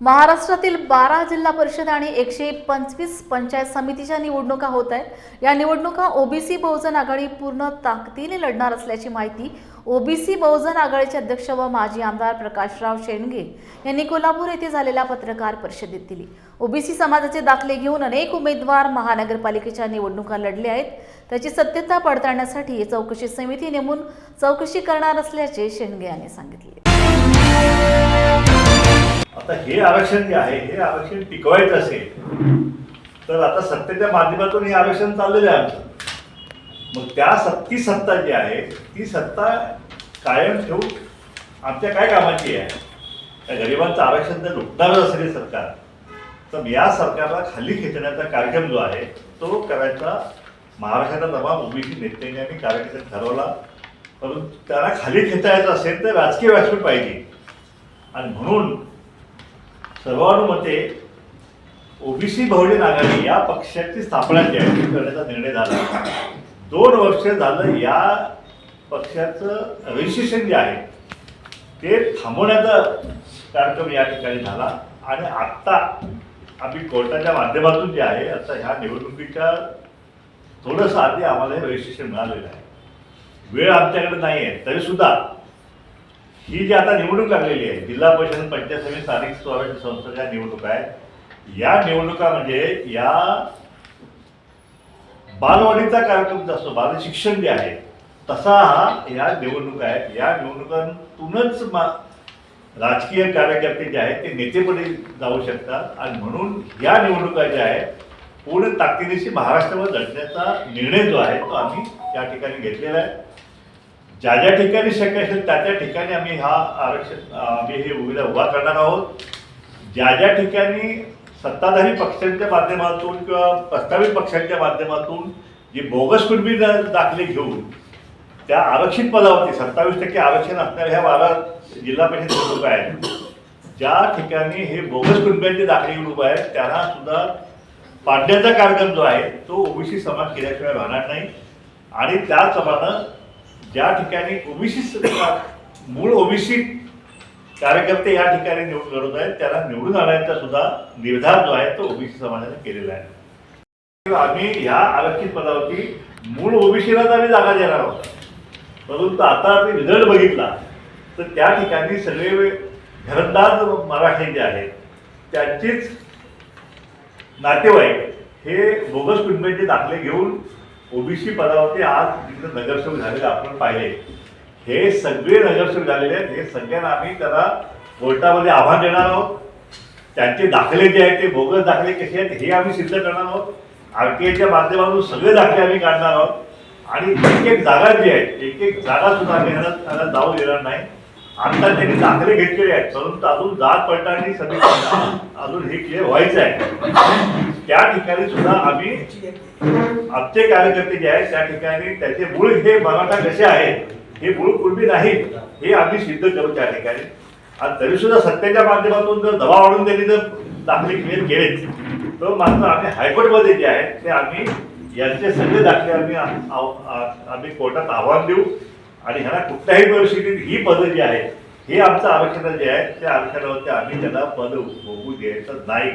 महाराष्ट्रातील 12 जिल्हा परिषद आणि 125 पंचायत समितीच्या निवडणुका होत आहेत। या निवडणुका ओबीसी बहुजन आघाडी पूर्ण ताकदीने लढणार असल्याची माहिती ओबीसी बहुजन आघाडीचे अध्यक्ष व माजी आमदार प्रकाशराव शेंडगे यांनी कोल्हापूर येथे झालेल्या पत्रकार परिषदेत दिली। ओबीसी समाजाचे दाखले घेऊन अनेक उमेदवार महानगरपालिकेच्या निवडणुका लढले आहेत। त्याची सत्यता पडताळण्यासाठी चौकशी समिती नेमून चौकशी करणार असल्याचे शेंडगे यांनी सांगितले। आता हे आरक्षण जे आहे हे आरक्षण टिकवायचं असेल तर आता सत्तेच्या माध्यमातून हे आरक्षण चाललेलं आहे आमचं। मग त्या सत्ता जी आहे ती सत्ता कायम ठेवून आमच्या काय कामाची आहे? त्या गरिबांचं आरक्षण जर लुटणारच असेल सरकार तर या सरकारला खाली खेचण्याचा कार्यक्रम जो आहे तो करायचा महाराष्ट्राचा तमाम ओबीसी नेत्यांनी आणि कार्यकर्त्यांनी ठरवला। परंतु त्याला खाली खेचायचं असेल तर राजकीय व्यासपीठ पाहिजे आणि म्हणून सर्वानुमते ओबीसी बहुजन आघाडी या पक्षाची स्थापना जी आहे ती करण्याचा निर्णय झाला। 2 वर्ष झालं या पक्षाचं रजिस्ट्रेशन जे आहे ते थांबवण्याचा कार्यक्रम या ठिकाणी झाला आणि आत्ता आम्ही कोर्टाच्या माध्यमातून जे आहे आता ह्या निवडणुकीच्या थोडंसं आधी आम्हाला हे रजिस्ट्रेशन मिळालेलं आहे। वेळ आमच्याकडे नाही आहे तरीसुद्धा ही जी आता निवडणूक लागलेली आहे जिल्हा परिषद पंचायत समिती स्थानिक स्वराज्य संस्थांच्या निवडणुका आहेत। या निवडणुका म्हणजे या बालवाडीचा कार्यक्रम असतो बाल शिक्षण जे आहे तसा हा या निवडणुका आहेत। या निवडणुकांतूनच राजकीय कार्यकर्ते जे आहेत ते नेतेपदी जाऊ शकतात आणि म्हणून या निवडणुका ज्या आहेत पूर्ण ताकदीनिशी महाराष्ट्रावर लढण्याचा निर्णय जो आहे तो आम्ही या ठिकाणी घेतलेला आहे। ज्या ज्या ठिकाणी शक्य असेल त्या त्या ठिकाणी आम्ही आम्ही हे उभा करणार आहोत। ज्या ज्या ठिकाणी सत्ताधारी पक्षांच्या माध्यमातून किंवा प्रस्तावित पक्षांच्या माध्यमातून जे बोगस कुणबी दाखले घेऊन त्या आरक्षित पदावरती 27% आरक्षण असणाऱ्या ह्या 12 जिल्हा परिषद निवडणुका आहेत। ज्या ठिकाणी हे बोगस कुणब्यांचे दाखले घेऊन उभे आहेत त्यांना सुद्धा पाडण्याचा कार्यक्रम जो आहे तो ओबीसी समाज केल्याशिवाय राहणार नाही आणि त्याचप्रमाणे ज्या ठिकाणी ओबीसी मूळ ओबीसी कार्यकर्ते या ठिकाणी निवडून लढवत आहेत त्याला निवडून आणण्याचा सुद्धा निर्धार जो आहे तो ओबीसी समाजाने केलेला आहे। आम्ही ह्या आरक्षित पदावरती मूळ ओबीसीलाच आम्ही जागा देणार आहोत। परंतु आता आम्ही रिझल्ट बघितला तर त्या ठिकाणी सगळे घरंदाज मराठी जे आहेत त्यांचीच नातेवाईक हे बोगस कुटुंबाचे दाखले घेऊन ओबीसी पदावरती आज तिथे नगरसेवक झालेले आपण पाहिले। हे सगळे नगरसेवक झालेले आहेत। हे सगळ्यांना आम्ही त्याला कोर्टामध्ये आव्हान देणार आहोत। त्यांचे दाखले जे आहेत ते बोगस दाखले कसे आहेत हे आम्ही सिद्ध करणार आहोत। आरटीआयच्या माध्यमातून सगळे दाखले आम्ही काढणार आहोत आणि एक जागा जी आहे एक जागा सुद्धा आम्ही त्यांना जाऊ देणार नाही। आता त्यांनी दाखले घेतलेले आहेत परंतु अजून जात पडताळणी समिती अजून हे क्लिअर व्हायचं आहे। त्या ठिकाणी सुद्धा आम्ही आमचे कार्यकर्ते जे आहेत त्या ठिकाणी त्याचे मूळ हे मराठा कसे आहेत हे मूळ कुणबी नाहीत हे आम्ही सिद्ध करू त्या ठिकाणी। आणि तरी सुद्धा सत्तेच्या माध्यमातून जर दबाव वाढून त्यांनी जर दाखले क्लिअर केले तर मात्र आम्ही हायकोर्टमध्ये जे आहेत ते आम्ही यांचे सगळे दाखले आम्ही कोर्टात आव्हान देऊ आणि ह्याला कुठल्याही परिस्थितीत ही पदं जी आहेत हे आमचं आरक्षण जे आहे त्या आरक्षणावरती आम्ही त्यांना पद होऊ द्यायचं नाही।